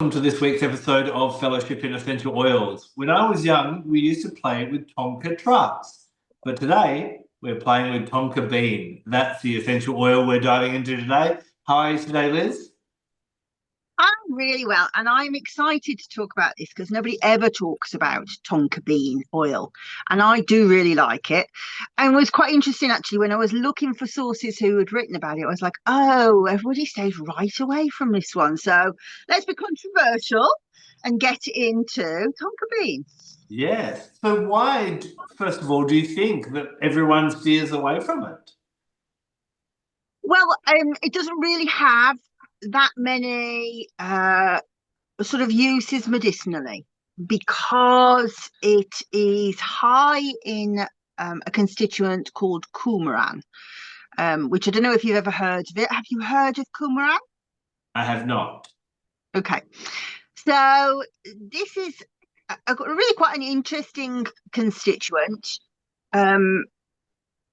Welcome to this week's episode of Fellowship in Essential Oils. When I was young, we used to play with Tonka trucks, but today we're playing with Tonka Bean. That's the essential oil we're diving into today. How are you today, Liz? I'm really well, and I'm excited to talk about this because nobody ever talks about Tonka bean oil, and I do really like it. And it was quite interesting actually when I was looking for sources who had written about it. I was like, oh, everybody stays right away from this one. So let's be controversial and get into Tonka bean. Yes. So why, first of all, do you think that everyone steers away from it? Well, it doesn't really have that many sort of uses medicinally because it is high in a constituent called coumarin, which I don't know if you've ever heard of it. Have you heard of coumarin? I have not. Okay, so this is really quite an interesting constituent. Um,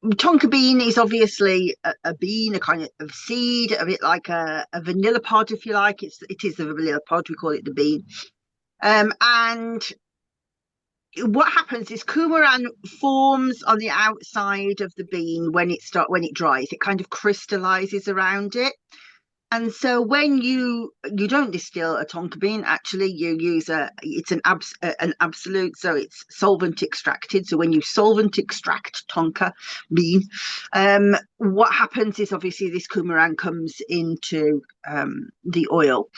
Tonka bean is obviously a bean, a kind of seed, a bit like a vanilla pod, if you like. It is the vanilla pod. We call it the bean. And what happens is coumarin forms on the outside of the bean when it dries. It kind of crystallizes around it. And so when you don't distill a tonka bean, actually you use an absolute, so it's solvent extracted. So when you solvent extract tonka bean, what happens is obviously this coumarin comes into the oil,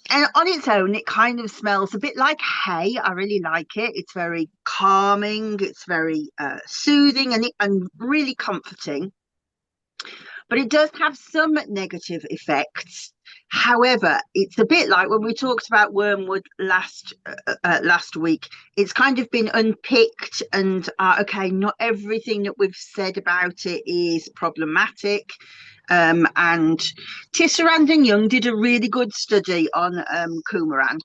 and on its own it kind of smells a bit like hay. I really like it. It's very calming, it's very soothing, and really comforting, but it does have some negative effects. However, it's a bit like when we talked about wormwood last week. It's kind of been unpicked, and okay, not everything that we've said about it is problematic. And Tisserand and Young did a really good study on coumarin,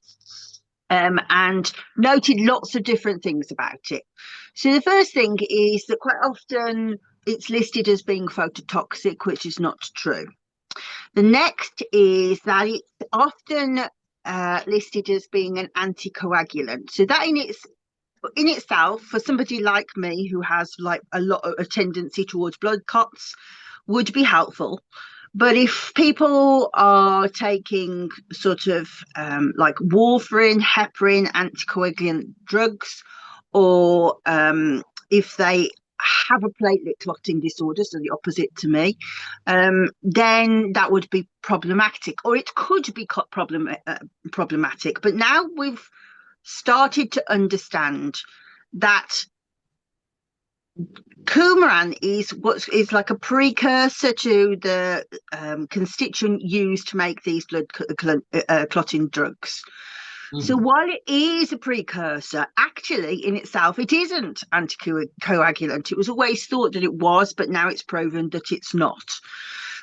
and noted lots of different things about it. So the first thing is that quite often it's listed as being phototoxic, which is not true. The next is that it's often listed as being an anticoagulant. So that in itself, for somebody like me who has like a lot of a tendency towards blood clots, would be helpful. But if people are taking sort of like warfarin, heparin, anticoagulant drugs, or if they have a platelet clotting disorder, so the opposite to me, then that would be problematic, or it could be problematic. But now we've started to understand that coumarin is like a precursor to the constituent used to make these blood clotting drugs. So Mhm. while it is a precursor, actually in itself, it isn't anticoagulant. It was always thought that it was, but now it's proven that it's not.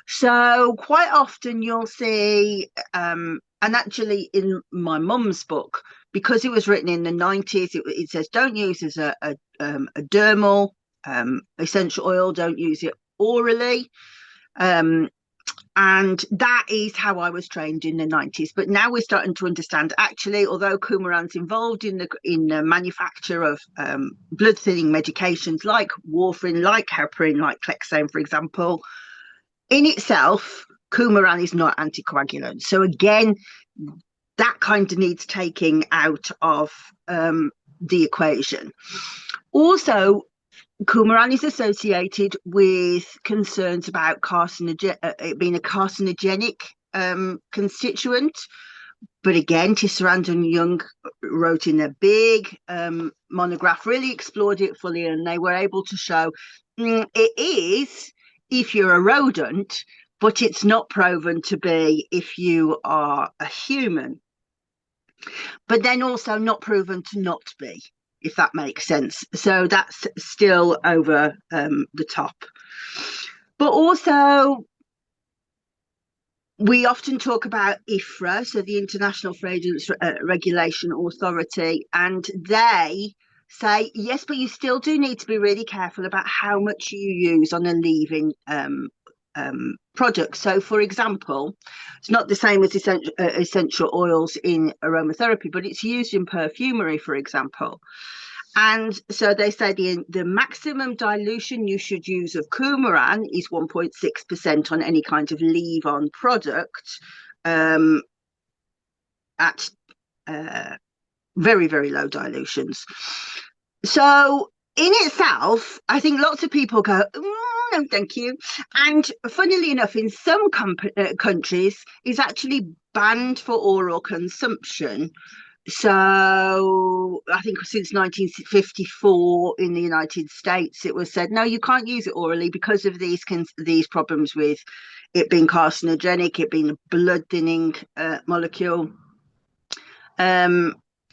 So quite often you'll see, and actually in my mum's book, because it was written in the 90s, it says don't use as a dermal essential oil, don't use it orally. Um, and that is how I was trained in the 90s. But now we're starting to understand actually, although coumarin's involved in the manufacture of blood thinning medications like warfarin, like heparin, like clexane, for example, in itself, coumarin is not anticoagulant. So again, that kind of needs taking out of the equation. Also, coumarin is associated with concerns about it being a carcinogenic constituent. But again, Tisserand and Young wrote in a big monograph, really explored it fully, and they were able to show it is if you're a rodent, but it's not proven to be if you are a human, but then also not proven to not be, if that makes sense. So that's still over the top. But also, we often talk about IFRA, so the International Fragrance Regulation Authority, and they say, yes, but you still do need to be really careful about how much you use on a leave-in products. So, for example, it's not the same as essential oils in aromatherapy, but it's used in perfumery, for example. And so they say the maximum dilution you should use of coumarin is 1.6% on any kind of leave-on product at very, very low dilutions. So in itself, I think lots of people go, no, thank you. And funnily enough, in some countries, it's actually banned for oral consumption. So I think since 1954 in the United States, it was said, no, you can't use it orally because of these problems with it being carcinogenic, it being a blood thinning molecule.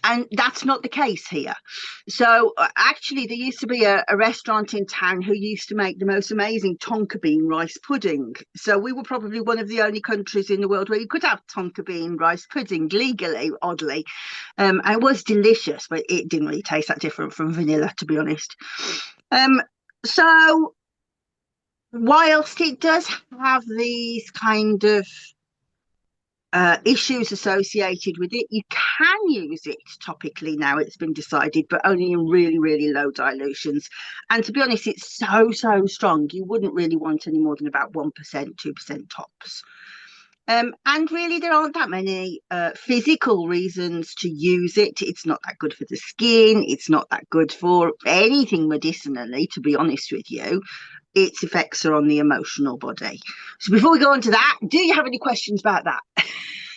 And that's not the case here. So actually, there used to be a restaurant in town who used to make the most amazing Tonka Bean rice pudding. So we were probably one of the only countries in the world where you could have Tonka Bean rice pudding legally, oddly. And it was delicious, but it didn't really taste that different from vanilla, to be honest. So whilst it does have these kind of issues associated with it, you can use it topically now, it's been decided, but only in really, really low dilutions. And to be honest, it's so strong, you wouldn't really want any more than about 1%, 2% tops. And really, there aren't that many physical reasons to use it. It's not that good for the skin. It's not that good for anything medicinally, to be honest with you. Its effects are on the emotional body. So before we go on to that, do you have any questions about that?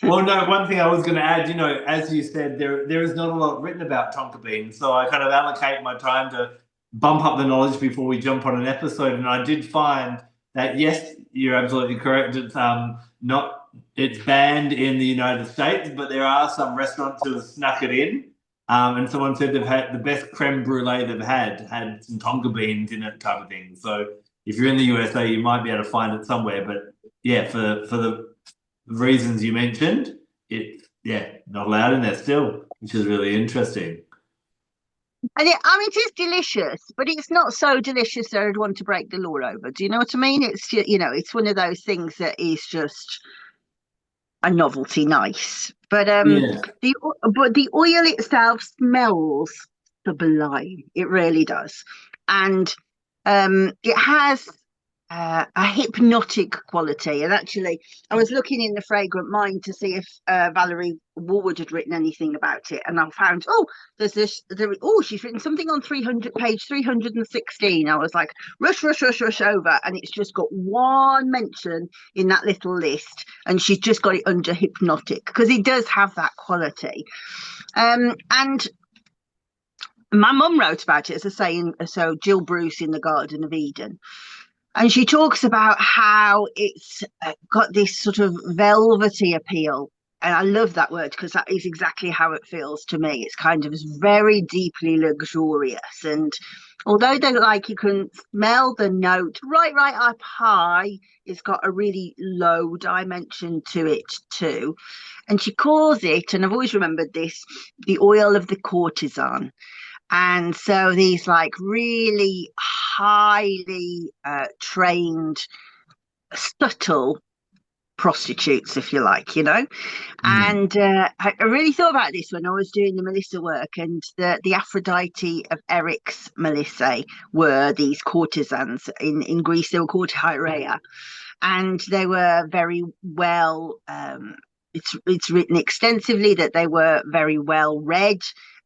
Well, no, one thing I was going to add, as you said, there is not a lot written about Tonka Bean, so I kind of allocate my time to bump up the knowledge before we jump on an episode. And I did find that, yes, you're absolutely correct. It's banned in the United States, but there are some restaurants who have snuck it in. And someone said they've had the best creme brulee they've had some Tonka beans in it, type of thing. So if you're in the USA, you might be able to find it somewhere. But yeah, for the reasons you mentioned, not allowed in there still, which is really interesting. And it is delicious, but it's not so delicious that I'd want to break the law over. Do you know what I mean? It's just, it's one of those things that is just a novelty nice. But the oil itself smells sublime. It really does. And it has a hypnotic quality. And actually, I was looking in the Fragrant Mind to see if Valerie Woolwood had written anything about it, and I found she's written something on page 316. I was like, rush over, and it's just got one mention in that little list, and she's just got it under hypnotic because it does have that quality. And my mum wrote about it, as I say, so Jill Bruce in The Garden of Eden. And she talks about how it's got this sort of velvety appeal. And I love that word because that is exactly how it feels to me. It's kind of very deeply luxurious. And although you can smell the note right up high, it's got a really low dimension to it too. And she calls it, and I've always remembered this, the oil of the courtesan. And so these really highly trained, subtle prostitutes, if you like, And I really thought about this when I was doing the Melissa work, and the Aphrodite of Eric's Melissa were these courtesans in Greece. They were called Hierea, and they were very well. It's written extensively that they were very well read.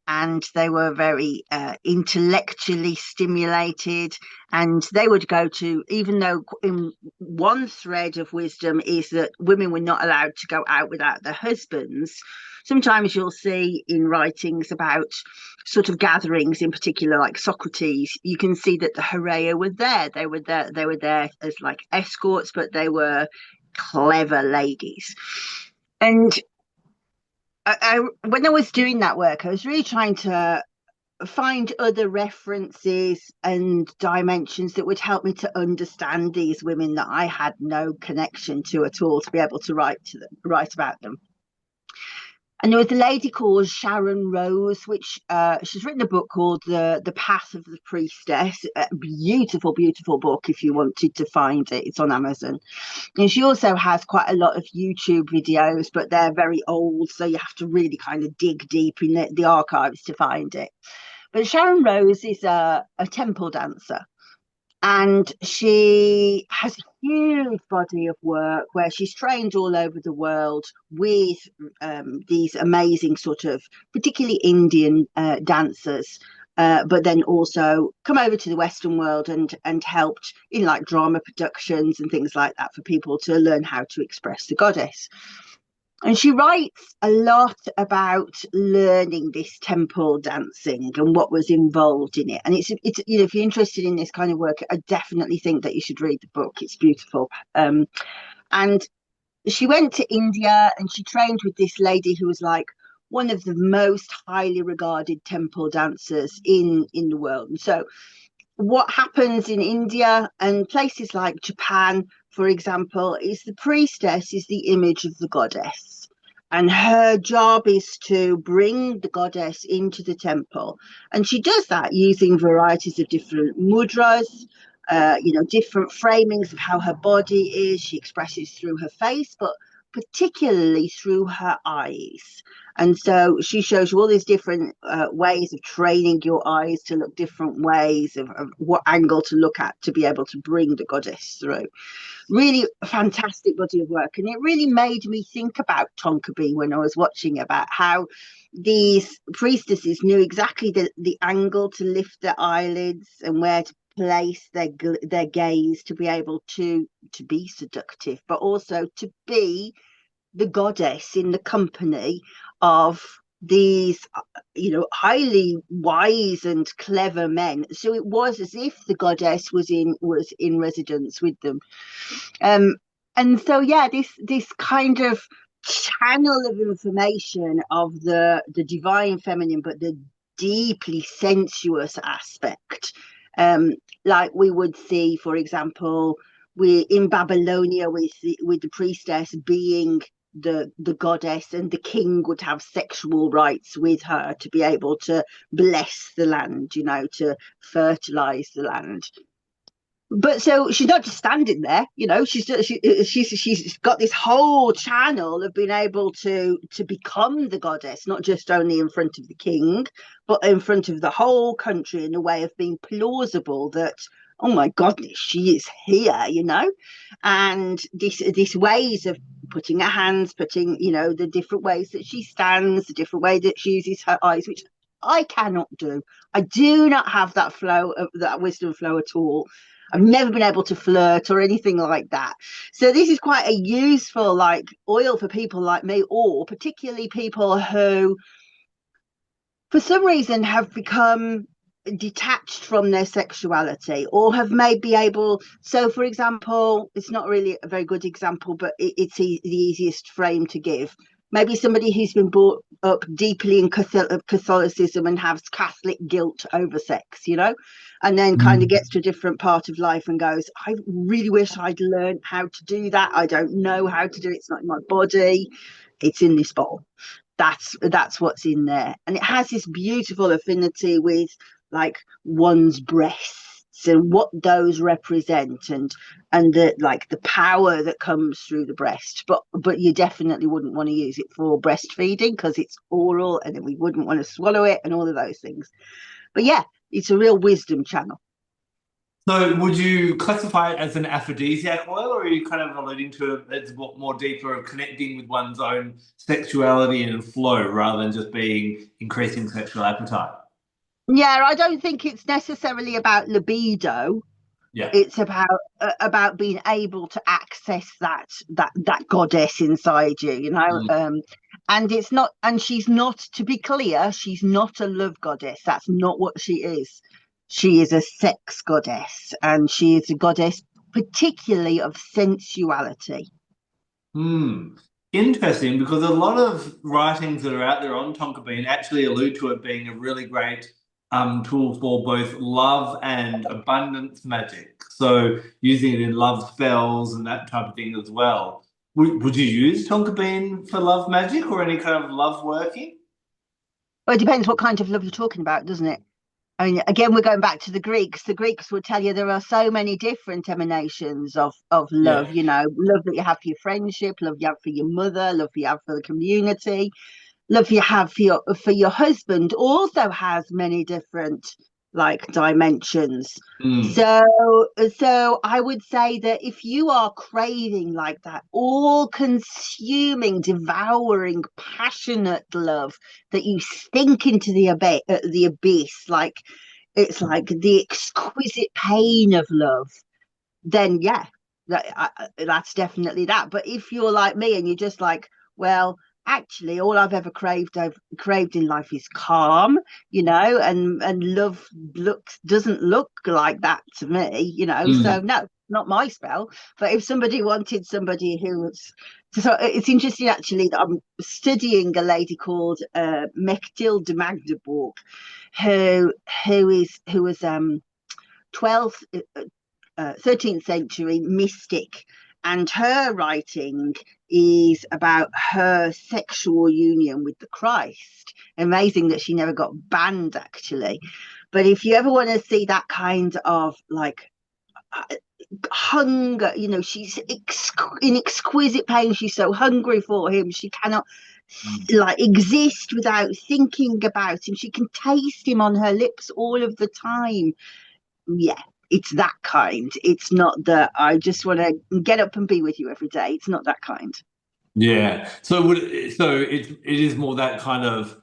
And they were very intellectually stimulated, and they would go to, even though in one thread of wisdom is that women were not allowed to go out without their husbands. Sometimes you'll see in writings about sort of gatherings, in particular like Socrates, you can see that the Hierea were there. They were there as like escorts, but they were clever ladies. And when I was doing that work, I was really trying to find other references and dimensions that would help me to understand these women that I had no connection to at all, to be able to write about them. And there was a lady called Sharon Rose, which she's written a book called the Path of the Priestess. A beautiful, beautiful book if you wanted to find it. It's on Amazon. And she also has quite a lot of YouTube videos, but they're very old, so you have to really kind of dig deep in the archives to find it. But Sharon Rose is a temple dancer, and she has a huge body of work where she's trained all over the world with these amazing sort of particularly Indian dancers, but then also come over to the Western world and helped in like drama productions and things like that for people to learn how to express the goddess. And she writes a lot about learning this temple dancing and what was involved in it. And it's if you're interested in this kind of work, I definitely think that you should read the book. It's beautiful. And she went to India and she trained with this lady who was like one of the most highly regarded temple dancers in the world. And so what happens in India and places like Japan, for example, is the priestess is the image of the goddess. And her job is to bring the goddess into the temple. And she does that using varieties of different mudras, different framings of how her body is. She expresses through her face, but particularly through her eyes. And so she shows you all these different ways of training your eyes to look different ways, of what angle to look at to be able to bring the goddess through. Really fantastic body of work. And it really made me think about Tonka Bean when I was watching, about how these priestesses knew exactly the angle to lift their eyelids and where to place their gaze to be able to be seductive, but also to be the goddess in the company of these highly wise and clever men. So it was as if the goddess was in residence with them. And so yeah, this kind of channel of information of the divine feminine, but the deeply sensuous aspect, like we would see, for example, we in Babylonia with the priestess being the goddess, and the king would have sexual rights with her to be able to bless the land, to fertilize the land. But so she's not just standing there, she's got this whole channel of being able to become the goddess, not just only in front of the king, but in front of the whole country, in a way of being plausible that, oh my goodness, she is here, and this ways of putting her hands, putting, the different ways that she stands, the different way that she uses her eyes, which I cannot do. I do not have that flow of that wisdom flow at all. I've never been able to flirt or anything like that. So this is quite a useful like oil for people like me, or particularly people who for some reason have become detached from their sexuality, or have maybe able, so for example, it's not really a very good example, but it's the easiest frame to give. Maybe somebody who's been brought up deeply in Catholicism and has Catholic guilt over sex, and then kind of gets to a different part of life and goes, I really wish I'd learned how to do that. I don't know how to do it. It's not in my body. It's in this bowl. That's what's in there. And it has this beautiful affinity with like one's breasts and what those represent, and the like the power that comes through the breast. But you definitely wouldn't want to use it for breastfeeding because it's oral, and then we wouldn't want to swallow it and all of those things. But yeah, it's a real wisdom channel. So would you classify it as an aphrodisiac oil, or are you kind of alluding to it as more deeper of connecting with one's own sexuality and flow rather than just being increasing sexual appetite? Yeah, I don't think it's necessarily about libido. Yeah. It's about being able to access that goddess inside you, and it's not, and she's not, to be clear, she's not a love goddess. That's not what she is. She is a sex goddess, and she is a goddess particularly of sensuality. Interesting, because a lot of writings that are out there on Tonka Bean actually allude to it being a really great tool for both love and abundance magic. So using it in love spells and that type of thing as well. would you use Tonka Bean for love magic or any kind of love working? Well, it depends what kind of love you're talking about, doesn't it? I mean, again, we're going back to the Greeks. The Greeks would tell you there are so many different emanations of love, Yeah. love that you have for your friendship, love you have for your mother, love you have for the community, love you have for your husband also has many different like dimensions. Mm, So I would say that if you are craving like that all consuming, devouring, passionate love that you sink into the abyss, like it's like the exquisite pain of love, then yeah, that's definitely that. But if you're like me and you're just like, well, actually, all I've craved in life is calm, and love doesn't look like that to me, So mm. no, not my spell. But if somebody wanted somebody who was, so it's interesting actually that I'm studying a lady called Mechtilde Magdeburg, who was 12th 13th century mystic, and her writing is about her sexual union with the Christ. Amazing that she never got banned, actually. But if you ever want to see that kind of like hunger, she's in exquisite pain. She's so hungry for him. She cannot like exist without thinking about him. She can taste him on her lips all of the time. Yeah, it's that kind. It's not that I just want to get up and be with you every day. It's not that kind. Yeah. So it is more that kind of,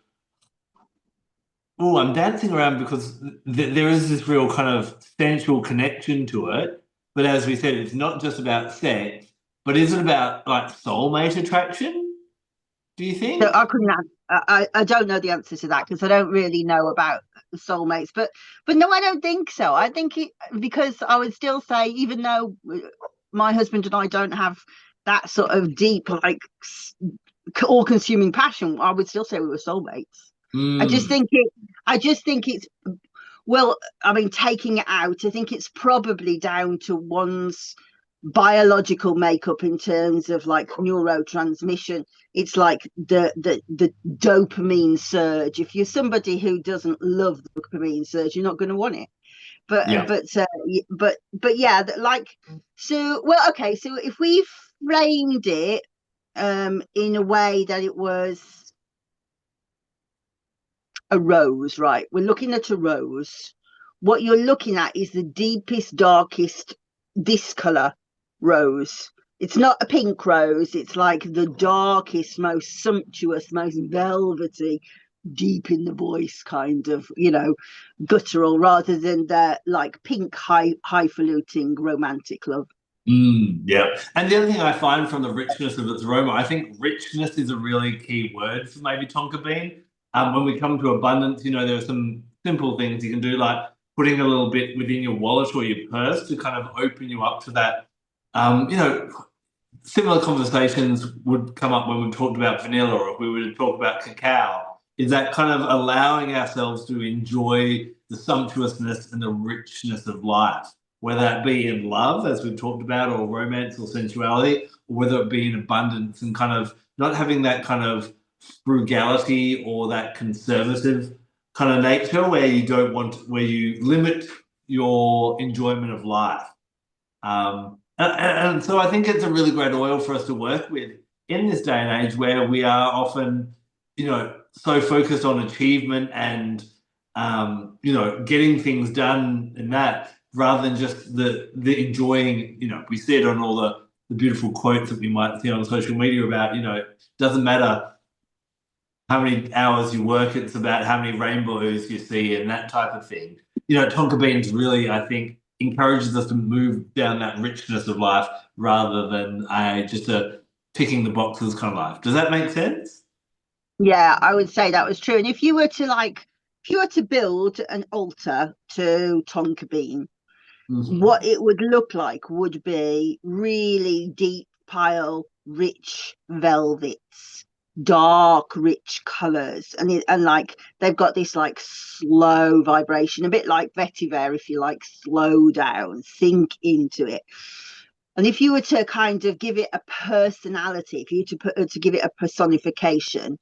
oh, I'm dancing around because there is this real kind of sensual connection to it. But as we said, it's not just about sex, but is it about like soulmate attraction, do you So think? I couldn't. I don't know the answer to that because I don't really know about soulmates. But no, I don't think so. I think it because I would still say, even though my husband and I don't have that sort of deep, like all-consuming passion, I would still say we were soulmates. I just Mm, think it. I just think it's well. I mean, taking it out, I think it's probably down to one's biological makeup in terms of like neurotransmission. It's like the dopamine surge. If you're somebody who doesn't love the dopamine surge, you're not going to want it. but yeah. but uh, but yeah, like, so well, okay, so if we framed it in a way that it was a rose, right? We're looking at a rose. What you're looking at is the deepest, darkest, this color rose. It's not a pink rose. It's like the darkest, most sumptuous, most velvety, deep in the voice kind of, guttural, rather than the like pink, highfalutin romantic love. Yeah. And the other thing I find from the richness of its aroma, I think richness is a really key word for maybe Tonka bean. When we come to abundance, there are some simple things you can do, like putting a little bit within your wallet or your purse to kind of open you up to that. You know, Similar conversations would come up when we talked about vanilla or if we were to talk about cacao, is that kind of allowing ourselves to enjoy the sumptuousness and the richness of life, whether that be in love, as we've talked about, or romance or sensuality, or whether it be in abundance and kind of not having that kind of frugality or that conservative kind of nature where you don't want, where you limit your enjoyment of life. And so I think it's a really great oil for us to work with in this day and age where we are often, so focused on achievement and, getting things done and that rather than just the enjoying, we see it on all the beautiful quotes that we might see on social media about, it doesn't matter how many hours you work, it's about how many rainbows you see and that type of thing. Tonka Beans really, I think, encourages us to move down that richness of life rather than just a ticking the boxes kind of life. Does that make sense? Yeah, I would say that was true. And if you were to build an altar to Tonka Bean, Hmm. what it would look like would be really deep pile, rich velvets, dark, rich colors, and like they've got this like slow vibration, a bit like vetiver, if you like, slow down, sink into it. And if you were to kind of give it a personality, if you to give it a personification,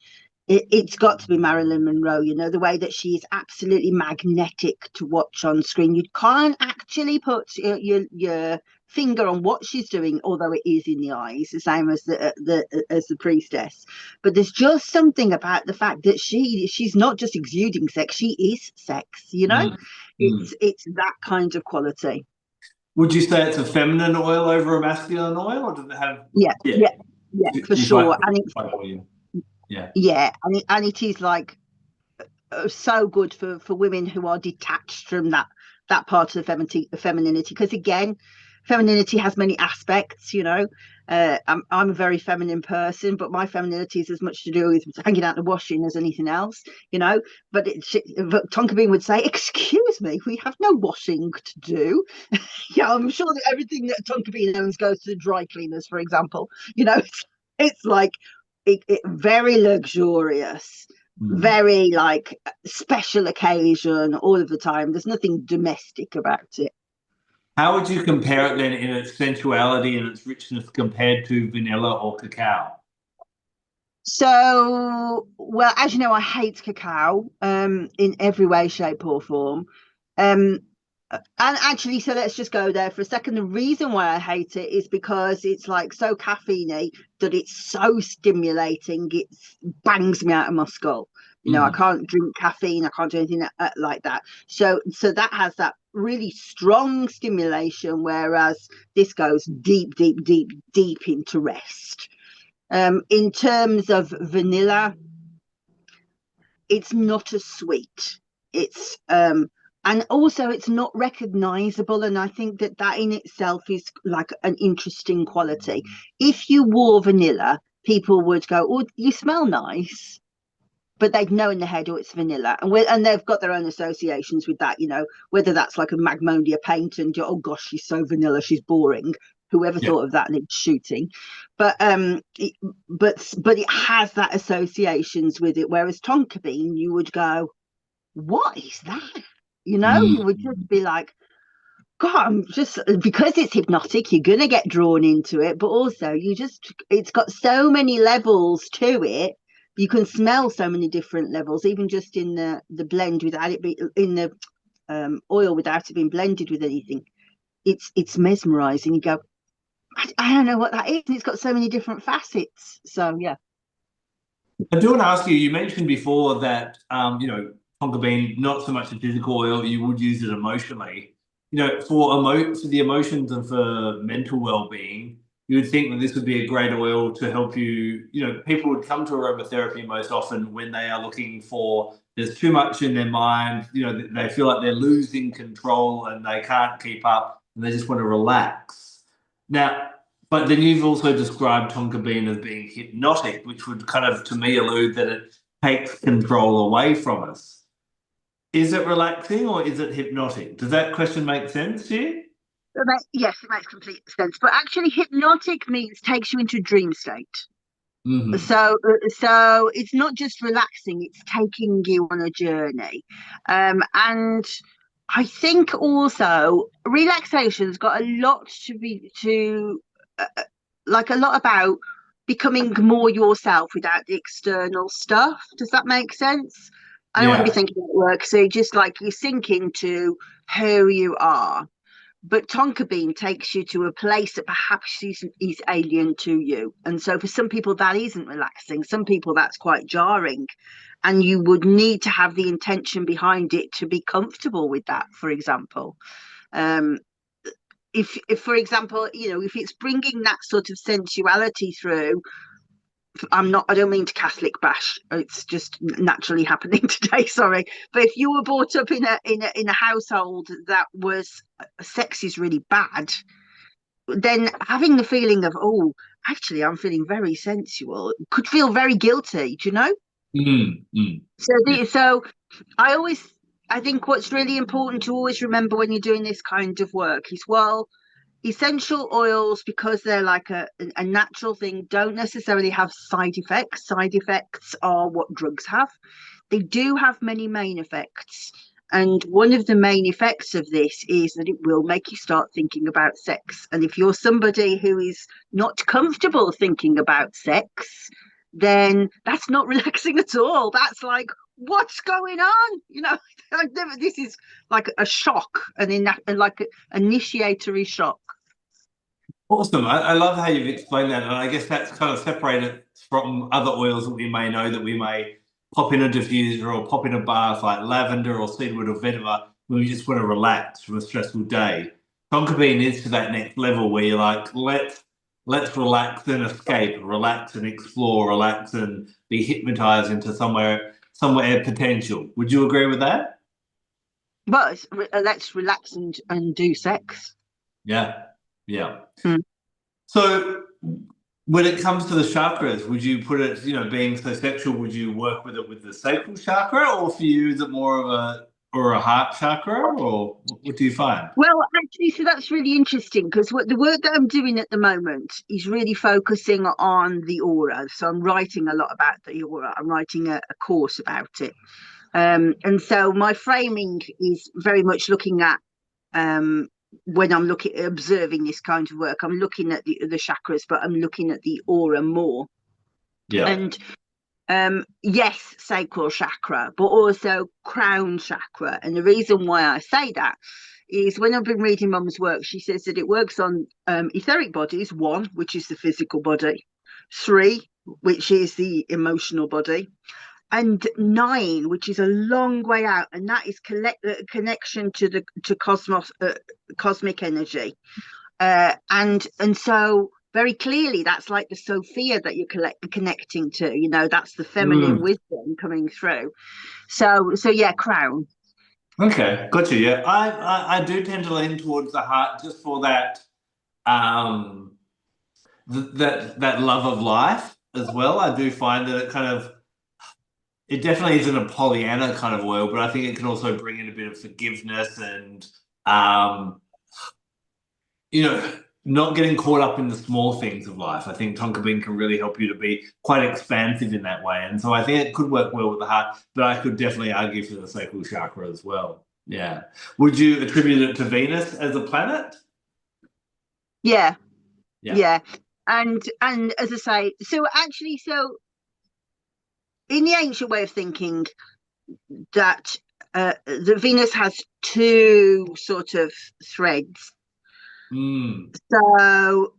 it's got to be Marilyn Monroe. You know, the way that she is absolutely magnetic to watch on screen. You can't actually put your finger on what she's doing, although it is in the eyes, the same as the priestess. But there's just something about the fact that she's not just exuding sex; she is sex. You know, it's that kind of quality. Would you say it's a feminine oil over a masculine oil, or does it have? Yeah, Yeah, yeah, yeah, for sure. And it's yeah. yeah, and it is like so good for women who are detached from that part of the femininity, because again, femininity has many aspects, you know. I'm a very feminine person, but my femininity is as much to do with hanging out the washing as anything else, you know. But Tonka Bean would say, excuse me, we have no washing to do. Yeah, I'm sure that everything that Tonka Bean owns goes to the dry cleaners, for example. You know, it's like very luxurious, very like special occasion all of the time. There's nothing domestic about it. How would you compare it then in its sensuality and its richness compared to vanilla or cacao? So, well, as you know, I hate cacao in every way, shape, or form. Um, and actually, so let's just go there for a second. The reason why I hate it is because it's like so caffeine-y that it's so stimulating. It bangs me out of my skull. You know, I can't drink caffeine. I can't do anything like that. So that has that really strong stimulation, whereas this goes deep, deep, deep, deep into rest. In terms of vanilla, it's not as sweet. It's and also it's not recognizable, and I think that in itself is like an interesting quality. If you wore vanilla, people would go, oh, you smell nice, but they'd know in their head, oh, it's vanilla, and they've got their own associations with that, you know, whether that's like a magnolia paint and oh gosh, she's so vanilla, she's boring. Whoever thought of that needs shooting. But but it has that associations with it, whereas Tonka Bean, you would go, what is that? You know, you would just be like, God, I'm just, because it's hypnotic, you're gonna get drawn into it, but also it's got so many levels to it. You can smell so many different levels, even just in the blend without it be in the oil without it being blended with anything. It's mesmerizing. You go, I don't know what that is. And it's got so many different facets. So yeah. I do want to ask you, you mentioned before that, you know, Tonka Bean, not so much a physical oil, you would use it emotionally. You know, for the emotions and for mental well-being, you would think that this would be a great oil to help you. You know, people would come to aromatherapy most often when they are looking for, there's too much in their mind, you know, they feel like they're losing control and they can't keep up and they just want to relax. Now, but then you've also described Tonka Bean as being hypnotic, which would kind of, to me, allude that it takes control away from us. Is it relaxing or is it hypnotic? Does that question make sense to you? Yes, it makes complete sense. But actually, hypnotic means takes you into a dream state. So it's not just relaxing; it's taking you on a journey. And I think also relaxation's got a lot like a lot about becoming more yourself without the external stuff. Does that make sense? I don't want to be Yeah. thinking about work. So just like you sink into who you are. But Tonka Bean takes you to a place that perhaps is alien to you. And so for some people, that isn't relaxing. Some people, that's quite jarring. And you would need to have the intention behind it to be comfortable with that, for example. Um, if for example, you know, if it's bringing that sort of sensuality through, I don't mean to Catholic bash, it's just naturally happening today, sorry, but if you were brought up in a household that was sex is really bad, then having the feeling of, oh, actually I'm feeling very sensual, could feel very guilty, do you know? So Yeah. so I think what's really important to always remember when you're doing this kind of work is, well, essential oils, because they're like a natural thing, don't necessarily have side effects. Side effects are what drugs have. They do have many main effects. And one of the main effects of this is that it will make you start thinking about sex. And if you're somebody who is not comfortable thinking about sex, then that's not relaxing at all. That's like, what's going on? This is like a shock, like an initiatory shock. Awesome. I love how you've explained that. And I guess that's kind of separated from other oils that we may know that we may pop in a diffuser or pop in a bath like lavender or cedarwood or vetiver when we just want to relax from a stressful day. Tonka bean is to that next level where you're like, let's relax and escape, relax and explore, relax and be hypnotized into somewhere potential. Would you agree with that? But let's relax and do sex. Yeah. Yeah. Hmm. So when it comes to the chakras, would you put it, being so sexual, would you work with it with the sacral chakra, or for you, is it more of a heart chakra, or what do you find? Well, actually, so that's really interesting because the work that I'm doing at the moment is really focusing on the aura. So I'm writing a lot about the aura. I'm writing a course about it. And so my framing is very much looking at when I'm observing this kind of work, I'm looking at the chakras, but I'm looking at the aura more. Yeah. And yes, sacral chakra, but also crown chakra. And the reason why I say that is when I've been reading Mum's work, she says that it works on etheric bodies, 1, which is the physical body, 3, which is the emotional body, and 9, which is a long way out, and that is connection to cosmic energy, and so very clearly that's like the Sophia that you're connecting to. That's the feminine wisdom coming through. So yeah, crown. Okay, gotcha. Yeah, I do tend to lean towards the heart just for that that love of life as well. I do find that it definitely isn't a Pollyanna kind of oil, but I think it can also bring in a bit of forgiveness and, not getting caught up in the small things of life. I think Tonka Bean can really help you to be quite expansive in that way. And so I think it could work well with the heart, but I could definitely argue for the sacral chakra as well. Yeah. Would you attribute it to Venus as a planet? Yeah. And as I say, so in the ancient way of thinking, that the Venus has 2 sort of threads. So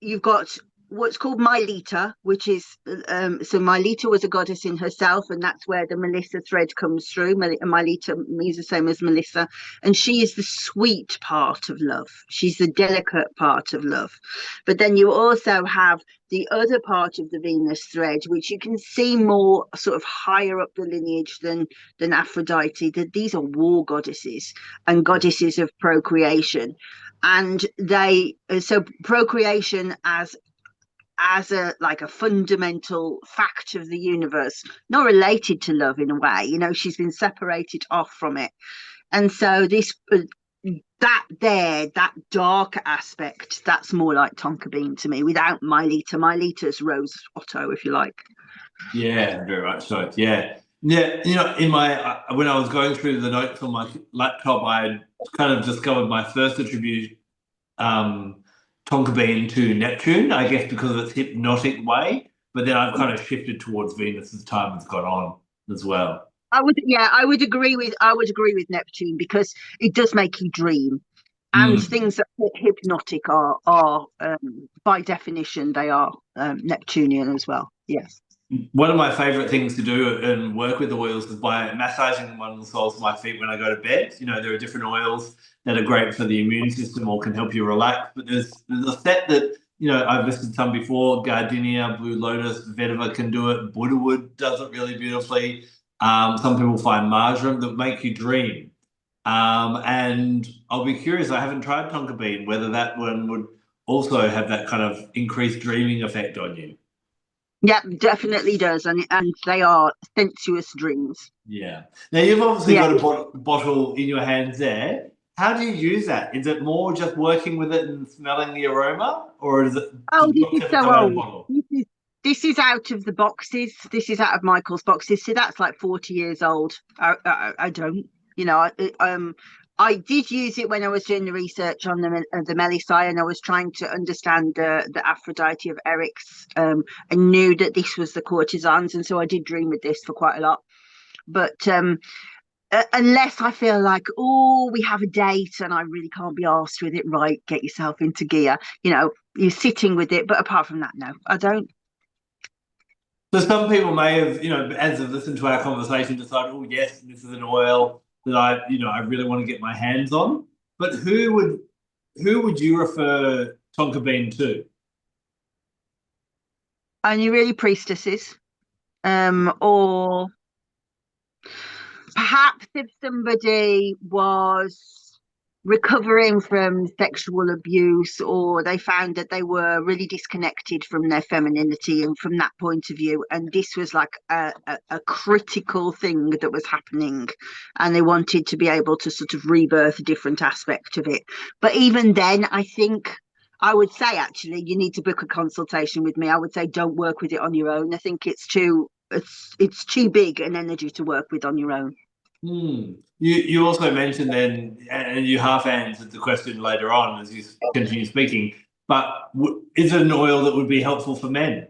you've got what's called Mylitta, which is so Mylitta was a goddess in herself, and that's where the Melissa thread comes through. Mylitta means the same as Melissa, and she is the sweet part of love. She's the delicate part of love. But then you also have the other part of the Venus thread, which you can see more sort of higher up the lineage than Aphrodite. That these are war goddesses and goddesses of procreation. And so procreation as a fundamental fact of the universe, not related to love in a way, she's been separated off from it. And so this that dark aspect, that's more like Tonka Bean to me, without Mylitta's Rose Otto, if you like. Yeah, very much so. Yeah. In my when I was going through the notes on my laptop, I kind of discovered my first attribute Tonka Bean to Neptune, I guess because of its hypnotic way. But then I've kind of shifted towards Venus as time has gone on as well. I would agree with Neptune because it does make you dream, and things that are hypnotic are by definition they are Neptunian as well. Yes. One of my favorite things to do and work with the oils is by massaging one of the soles of my feet when I go to bed. There are different oils that are great for the immune system or can help you relax. But there's a set that, I've listed some before. Gardenia, Blue Lotus, Vetiver can do it. Buddhawood does it really beautifully. Some people find marjoram that make you dream. And I'll be curious, I haven't tried Tonka Bean, whether that one would also have that kind of increased dreaming effect on you. Yeah, definitely does, and they are sensuous dreams. Yeah. Now you've obviously got a bottle in your hands there. How do you use that? Is it more just working with it and smelling the aroma, or is it? Oh, this is so old. This is out of the boxes. This is out of Michael's boxes. So that's like 40 years old. I don't. You know, I did use it when I was doing the research on the Melisai, and I was trying to understand the Aphrodite of Eryx. I knew that this was the courtesans, and so I did dream with this for quite a lot. But unless I feel like, oh, we have a date and I really can't be arsed with it, right, get yourself into gear. You know, you're sitting with it. But apart from that, no, I don't. So some people may have, as they've listened to our conversation, decided, oh yes, this is an oil that I really want to get my hands on. But who would you refer Tonka Bean to? Only really priestesses, or perhaps if somebody was recovering from sexual abuse, or they found that they were really disconnected from their femininity and from that point of view, and this was like a critical thing that was happening, and they wanted to be able to sort of rebirth a different aspect of it. But even then, I think I would say actually you need to book a consultation with me. I would say don't work with it on your own. I think it's too big an energy to work with on your own. You also mentioned then, and you half answered the question later on as you continue speaking, but is it an oil that would be helpful for men?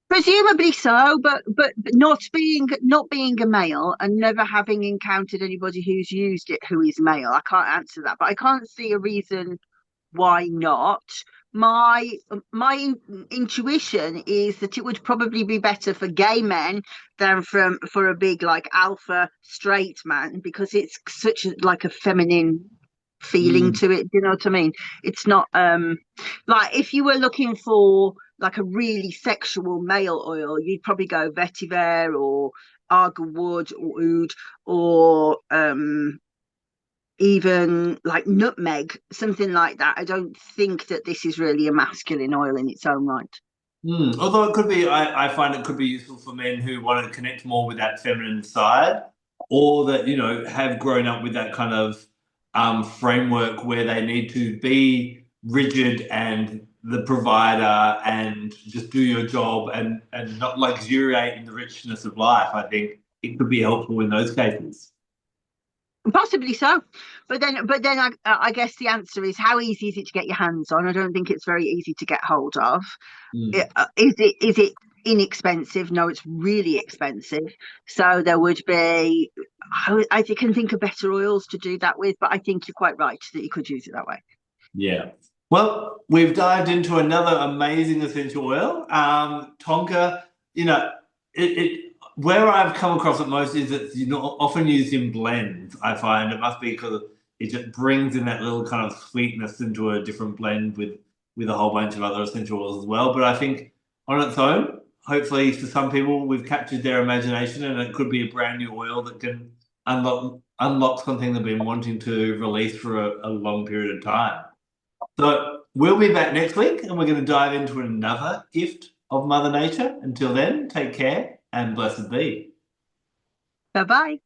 Presumably so, but not being a male and never having encountered anybody who's used it who is male, I can't answer that. But I can't see a reason why not. My intuition is that it would probably be better for gay men than for a big like alpha straight man, because it's such like a feminine feeling Mm. to it. Do you know what I mean? It's not like if you were looking for like a really sexual male oil, you'd probably go vetiver or argwood or oud, or even like nutmeg, something like that. I don't think that this is really a masculine oil in its own right. Although it could be, I find it could be useful for men who want to connect more with that feminine side, or that, have grown up with that kind of framework where they need to be rigid and the provider and just do your job and not luxuriate in the richness of life. I think it could be helpful in those cases. Possibly so, but then I guess the answer is, how easy is it to get your hands on? I don't think it's very easy to get hold of. Mm. Is it inexpensive? No, it's really expensive. So there would be, I can think of better oils to do that with, but I think you're quite right that you could use it that way. Yeah. Well, we've dived into another amazing essential oil. Tonka, where I've come across it most is it's often used in blends. I find it must be because it just brings in that little kind of sweetness into a different blend with a whole bunch of other essential oils as well. But I think on its own, hopefully for some people, we've captured their imagination, and it could be a brand new oil that can unlock something they've been wanting to release for a long period of time. So we'll be back next week, and we're going to dive into another gift of Mother Nature. Until then, take care and blessed be. Bye bye.